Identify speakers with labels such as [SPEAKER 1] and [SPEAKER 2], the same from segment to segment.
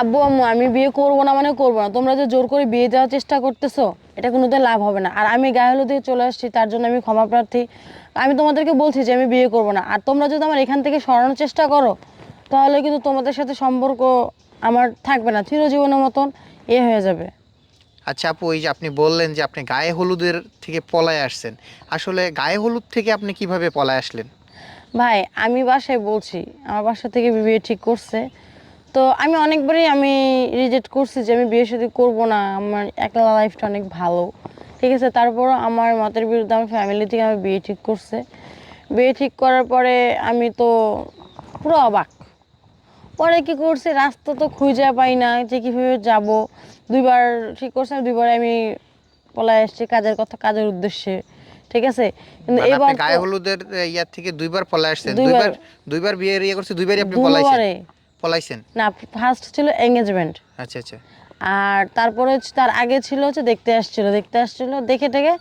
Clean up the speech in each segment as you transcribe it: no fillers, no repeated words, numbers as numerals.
[SPEAKER 1] আব্বু আম্মু আমি বিয়ে করবো না মানে করবো না, তোমরা যে জোর করে বিয়ে দেওয়ার চেষ্টা করতেছো এটা কোনোদিন লাভ হবে না। আর আমি গায়ে হলুদে চলে আসছি, তার জন্য আমি ক্ষমা প্রার্থী। আমি তোমাদেরকে বলছি যে আমি বিয়ে করবো না, আর তোমরা যদি আমার এখান থেকে সরানোর চেষ্টা করো তাহলে কিন্তু তোমাদের সাথে সম্পর্ক আমার থাকবে না, চিরজীবনের মতন হয়ে যাবে।
[SPEAKER 2] আচ্ছা আপু, ওই যে আপনি বললেন যে আপনি গায়ে হলুদের থেকে পলায় আসছেন, আসলে গায়ে হলুদ থেকে আপনি কিভাবে পলায় আসলেন?
[SPEAKER 1] ভাই আমি বাসায় বলছি, আমার বাসা থেকে বিয়ে ঠিক করছে, তো আমি অনেকবারই রিজেক্ট করছি যে আমি বিয়ে শাদী করবো না, আমার একলা লাইফটা অনেক ভালো। ঠিক আছে, তারপরও আমার মতের বিরুদ্ধে আমার ফ্যামিলি থেকে আমার বিয়ে ঠিক করছে। বিয়ে ঠিক করার পরে আমি তো পুরো অবাক। পরে কি করছে, রাস্তা তো খুঁজে পাই না যে কীভাবে যাব। দুইবার ঠিক করছে, দুইবার আমি পলায় আসছি কাজের উদ্দেশ্যে। ঠিক আছে, কিন্তু
[SPEAKER 2] মানে আপনি
[SPEAKER 1] এবার তো
[SPEAKER 2] গায়ে হলুদের ইয়ার থেকে দুইবার পলায় আসছেন,
[SPEAKER 1] দুইবার,
[SPEAKER 2] দুইবার দুইবার বিয়ের ইয়ে করছে, দুইবারই আপনি পলাইছেন?
[SPEAKER 1] দুবারে
[SPEAKER 2] পলাইছেন।
[SPEAKER 1] না, ফার্স্ট ছিল এঙ্গেজমেন্ট,
[SPEAKER 2] আচ্ছা আচ্ছা।
[SPEAKER 1] আর তারপরে তার আগে ছিল হচ্ছে দেখতে আসছিল দেখে টেকে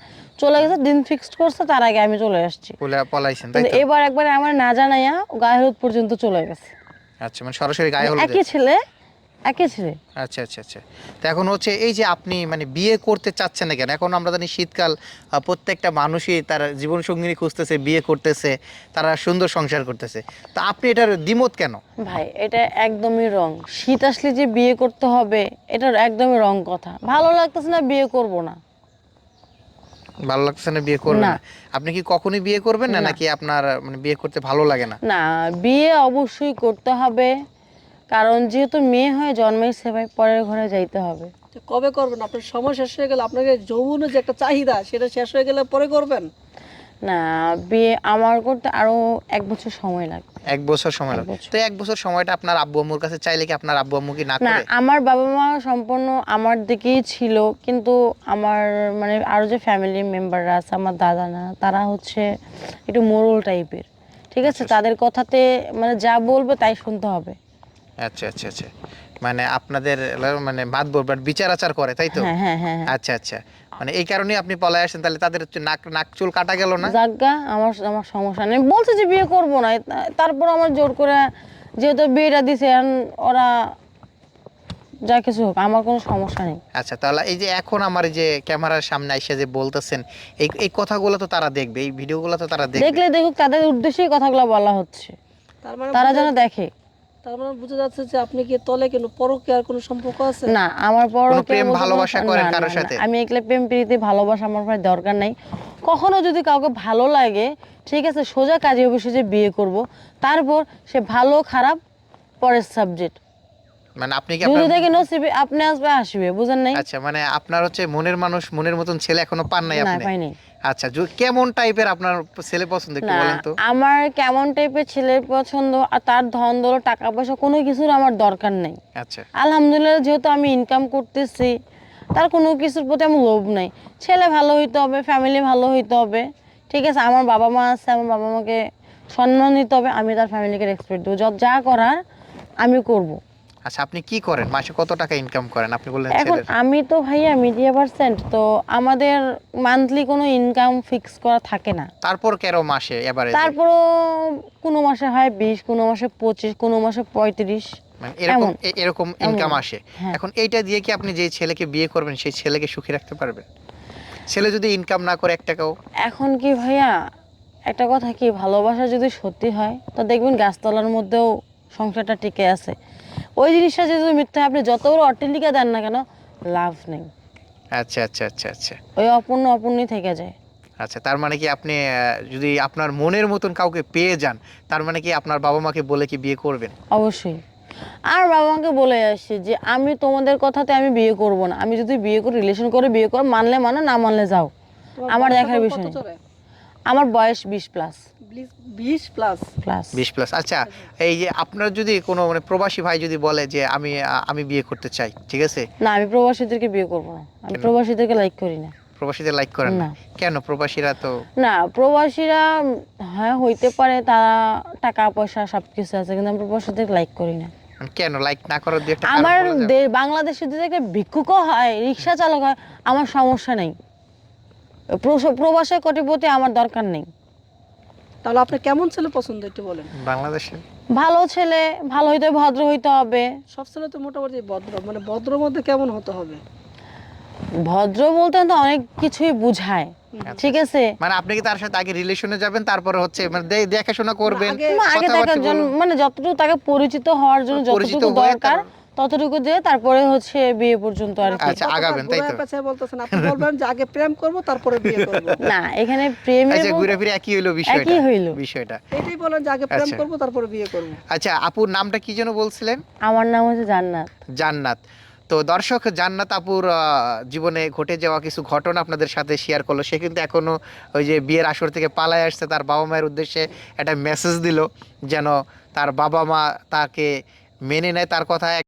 [SPEAKER 1] চলে গেছে, দিন ফিক্সড করছে, তার আগে আমি চলে আসছি।
[SPEAKER 2] পলাইছেন তাই
[SPEAKER 1] কিন্তু
[SPEAKER 2] তো?
[SPEAKER 1] এবার একবারে আমার না জানাইয়া গায়ে হলুদ পর্যন্ত চলে গেছে।
[SPEAKER 2] আচ্ছা, মানে সরাসরি গায়ে
[SPEAKER 1] মানে
[SPEAKER 2] হলুদে।
[SPEAKER 1] একই ছেলে।
[SPEAKER 2] আচ্ছা আচ্ছা আচ্ছা। তো এখন হচ্ছে এই যে আপনি মানে বিয়ে করতে চাচ্ছেন না কেন? এখন আমরা জানি শীতকাল, প্রত্যেকটা মানুষই তার জীবন সঙ্গিনী খুঁজতেছে, বিয়ে করতেছে, তারা সুন্দর সংসার করতেছে। তো আপনি এটার দ্বিমত কেন?
[SPEAKER 1] ভাই এটা একদমই রং, শীত আসলে যে বিয়ে করতে হবে এটা একদমই রং কথা। ভালো লাগতেছে না, বিয়ে করব না।
[SPEAKER 2] ভালো লাগছে না, বিয়ে করবেন
[SPEAKER 1] না
[SPEAKER 2] না? আপনি কি কখনই বিয়ে করবেন না,
[SPEAKER 1] না
[SPEAKER 2] নাকি আপনার মানে বিয়ে করতে ভালো লাগে না?
[SPEAKER 1] না, বিয়ে অবশ্যই করতে হবে, কারণ যেহেতু মেয়ে হয়ে জন্মেছে ভাই, পরের ঘরে যাইতে হবে।
[SPEAKER 3] তো কবে করবেন? আপনার সময় শেষ হয়ে গেলে, আপনাকে যৌবনের যে একটা চাহিদা সেটা শেষ হয়ে গেলে পরে করবেন?
[SPEAKER 1] না, বিয়ে আমার করতে আরো 1 বছর সময় লাগবে।
[SPEAKER 2] 1 বছর সময়
[SPEAKER 1] এক
[SPEAKER 2] লাগবে?
[SPEAKER 1] বছর
[SPEAKER 2] তো 1 বছর সময়টা আপনার আব্বু আম্মুর কাছে চাইলে কি আপনার আব্বু আম্মু কি না
[SPEAKER 1] না,
[SPEAKER 2] করে?
[SPEAKER 1] আমার বাবা মা সম্পূর্ণ আমার দিকেই ছিল, কিন্তু আমার মানে আরো যে ফ্যামিলি মেম্বাররা আছে, আমার দাদা না, তারা হচ্ছে একটু মোড়ল টাইপের। ঠিক আছে,
[SPEAKER 2] আচ্ছা
[SPEAKER 1] তাদের কথাতে মানে যা বলবে তাই শুনতে হবে।
[SPEAKER 2] আচ্ছা আচ্ছা আচ্ছা। মানে আপনাদের মানে মাতবর বাট বিচার আচার করে তাই তো?
[SPEAKER 1] হ্যাঁ হ্যাঁ হ্যাঁ হ্যাঁ।
[SPEAKER 2] আচ্ছা আচ্ছা। মানে এই কারণেই আপনি পলায় আসেন, তাহলে তাদের হচ্ছে নাক নাক চুল কাটা গেল না?
[SPEAKER 1] যাজ্ঞা, আমার আমার সমস্যা নেই, বলছে যে বিয়ে করবো না, তারপর আমার জোর করে যেহেতু বিয়েটা দিছে, এখন ওরা যা কিছু হোক, আমার কোনো সমস্যা নেই।
[SPEAKER 2] আচ্ছা, তাহলে এই যে এখন আমার এই যে ক্যামেরার সামনে আইসা যে বলতেছেন, এই এই কথাগুলো তো তারা দেখবে, এই ভিডিওগুলো তো তারা দেখবে।
[SPEAKER 1] দেখলে দেখুক, তাদের উদ্দেশ্যেই কথাগুলো বলা হচ্ছে,
[SPEAKER 3] তার মানে
[SPEAKER 1] তারা
[SPEAKER 3] বোঝা
[SPEAKER 1] যেন দেখে।
[SPEAKER 3] তার মানে বোঝা যাচ্ছে যে আপনি কি তলে কেন পরকীয়ার কোনো সম্পর্ক আছে?
[SPEAKER 1] না, আমার বড়
[SPEAKER 2] কোনো
[SPEAKER 1] কেউ
[SPEAKER 2] প্রেম
[SPEAKER 1] বলতে
[SPEAKER 2] ভালোবাসা করেন
[SPEAKER 1] না না
[SPEAKER 2] কারোর
[SPEAKER 1] না,
[SPEAKER 2] সাথে?
[SPEAKER 1] আমি এগুলো প্রেম প্রীতি ভালোবাসা আমার ভাই দরকার নাই। কখনো যদি কাউকে ভালো লাগে, ঠিক আছে, সোজা কাজে অবশ্যই যে বিয়ে করব, তারপর সে ভালো খারাপ পরের সাবজেক্ট।
[SPEAKER 2] মানে আপনি কি
[SPEAKER 1] যদি
[SPEAKER 2] আপনার,
[SPEAKER 1] দেখি নসিবে আপনি আসবে, বুঝেন নাই?
[SPEAKER 2] আচ্ছা মানে আপনার হচ্ছে মনের মানুষ, মনের মতন ছেলে এখনো পান নাই
[SPEAKER 1] না,
[SPEAKER 2] আপনি?
[SPEAKER 1] পাইনি।
[SPEAKER 2] আচ্ছা, কেমন টাইপের আপনার ছেলে পছন্দ একটু
[SPEAKER 1] না,
[SPEAKER 2] বলেন তো?
[SPEAKER 1] আমার কেমন টাইপের ছেলের পছন্দ আর তার ধন দৌলত টাকা পয়সা কোনো কিছুর আমার দরকার নেই।
[SPEAKER 2] আচ্ছা
[SPEAKER 1] আলহামদুলিল্লাহ, যেহেতু আমি ইনকাম করতেছি, তার কোনো কিছুর প্রতি আমার লোভ নাই। ছেলে ভালো হইতে হবে, ফ্যামিলি ভালো হইতে হবে। ঠিক আছে, আমার বাবা মা আছে, আমার বাবা মাকে সম্মান দিতে হবে, আমি তার ফ্যামিলিকে রেসপেক্ট দেবো, যা করার আমি করব।
[SPEAKER 2] আচ্ছা। আপনি কি করেন, মাসে কত টাকা ইনকাম করেন আপনি বললেন
[SPEAKER 1] এখন
[SPEAKER 2] ছেলের?
[SPEAKER 1] আমি তো ভাইয়া মিডিয়া পার্সেন্ট, তো আমাদের মান্থলি কোনো ইনকাম ফিক্স করা থাকে না।
[SPEAKER 2] তারপর কেরো মাসে এভারেজে?
[SPEAKER 1] তারপরও কোনো মাসে হয় 20, কোনো মাসে 25, কোনো মাসে 35,
[SPEAKER 2] মানে এরকম
[SPEAKER 1] এমন
[SPEAKER 2] এরকম
[SPEAKER 1] এমন।
[SPEAKER 2] ইনকাম আসে?
[SPEAKER 1] হ্যাঁ।
[SPEAKER 2] এখন এইটা দিয়ে কি আপনি যে ছেলেকে বিয়ে করবেন সেই ছেলেকে সুখী রাখতে পারবেন? ছেলে যদি ইনকাম না করে 1 টাকাও?
[SPEAKER 1] এখন কি ভাইয়া, একটা কথা কি, ভালোবাসা যদি সত্যি হয় তো দেখবেন গাছতলার মধ্যেও সংসারটা টিকে আছে। ওই জিনিসটা যদি মিথ্যা হয়, আপনি যত বড় অট্টালিকা দেন না কেন, লাভ নেই।
[SPEAKER 2] আচ্ছা আচ্ছা আচ্ছা আচ্ছা।
[SPEAKER 1] ওই অপূর্ণ অপূর্ণই থেকে যায়।
[SPEAKER 2] আচ্ছা, তার মানে কি আপনি যদি আপনার মনের মতন কাউকে পেয়ে যান, তার মানে কি আপনার বাবা মাকে বলে কি বিয়ে করবেন?
[SPEAKER 1] অবশ্যই। আর বাবা মাকে বলে আসছি যে আমি তোমাদের কথাতে আমি বিয়ে করব না, আমি যদি বিয়ে করি রিলেশন করে বিয়ে করো, মানলে মানো, না মানলে যাও,
[SPEAKER 3] তোমার
[SPEAKER 1] আমার
[SPEAKER 3] বয়স
[SPEAKER 1] দেখার
[SPEAKER 3] এখন
[SPEAKER 1] বিষয়
[SPEAKER 3] কত
[SPEAKER 1] নেই।
[SPEAKER 3] চলে?
[SPEAKER 1] আমার বয়স 20 প্লাস।
[SPEAKER 3] 20 প্লাস?
[SPEAKER 1] Plus
[SPEAKER 2] 20 plus. আচ্ছা, এই যে আপনার যদি কোনো মানে প্রবাসী ভাই যদি বলে যে আমি বিয়ে করতে চাই, ঠিক আছে?
[SPEAKER 1] না, আমি প্রবাসীদেরকে বিয়ে করব না, আমি
[SPEAKER 2] কেন?
[SPEAKER 1] প্রবাসীদেরকে লাইক করি না।
[SPEAKER 2] প্রবাসীদের লাইক করেন না?
[SPEAKER 1] না
[SPEAKER 2] কেন? প্রবাসীরা তো
[SPEAKER 1] না, প্রবাসীরা হ্যাঁ হইতে পারে, তারা টাকা পয়সা সবকিছু আছে, কিন্তু আমি প্রবাসীদের লাইক করি না।
[SPEAKER 2] কেন লাইক না করার দু একটা কারণ
[SPEAKER 1] আমার
[SPEAKER 2] বলা যাবে?
[SPEAKER 1] বাংলাদেশে যদি একটা ভিক্ষুকও হয়, রিক্সা চালক হয়, আমার সমস্যা নেই। প্রবাসে কোটিপতি আমার দরকার নেই।
[SPEAKER 3] তাহলে আপনি কেমন ছেলে পছন্দ একটু বলেন।
[SPEAKER 2] বাংলাদেশে
[SPEAKER 1] ভালো ছেলে, ভালো হইতে হবে, ভদ্র হইতে হবে।
[SPEAKER 3] সব ছেলে তো মোটামুটি ভদ্র, মানে ভদ্রর মধ্যে কেমন হতে হবে?
[SPEAKER 1] ভদ্র বলতে তো অনেক কিছুই বুঝায়, ঠিক আছে।
[SPEAKER 2] মানে আপনি কি তার সাথে আগে রিলেশনে যাবেন, তারপরে হচ্ছে মানে দেখাশোনা করবেন,
[SPEAKER 3] আগে-
[SPEAKER 1] না, আগে
[SPEAKER 2] কথাবার্তা
[SPEAKER 1] দেখার জন্য
[SPEAKER 2] বলবেন?
[SPEAKER 1] মানে যতটুকু তাকে পরিচিত হওয়ার জন্য
[SPEAKER 2] পরিচিত
[SPEAKER 1] যতটুকু
[SPEAKER 2] হয়ে
[SPEAKER 1] দরকার ততটুকু দিয়ে তারপরে হচ্ছে বিয়ে পর্যন্ত আর কি।
[SPEAKER 2] আচ্ছা, আগাবেন, তাই তো?
[SPEAKER 3] পেছায় বলতেছেন, আপনি বলবেন যে আগে প্রেম করব তারপরে বিয়ে করব।
[SPEAKER 1] না, এখানে প্রেমের
[SPEAKER 2] আচ্ছা, ঘুরে ফিরে একই হইলো বিষয়টা।
[SPEAKER 1] একই হইলো।
[SPEAKER 2] বিষয়টা
[SPEAKER 3] এটাই বলেন যে আগে প্রেম
[SPEAKER 2] আচ্ছা।
[SPEAKER 3] করব তারপরে বিয়ে করব।
[SPEAKER 2] আচ্ছা, আপুর নামটা কি যেন বলছিলেন?
[SPEAKER 1] আমার নাম হচ্ছে জান্নাত।
[SPEAKER 2] জান্নাত। তো দর্শক, জান্নাত আপুর জীবনে ঘটে যাওয়া কিছু ঘটনা আপনাদের সাথে শেয়ার করলো। সে কিন্তু এখনো ওই যে বিয়ের আসর থেকে পালায় আসছে, তার বাবা মায়ের উদ্দেশ্যে একটা মেসেজ দিল যেন তার বাবা মা তাকে মেনে নেয়, তার কথা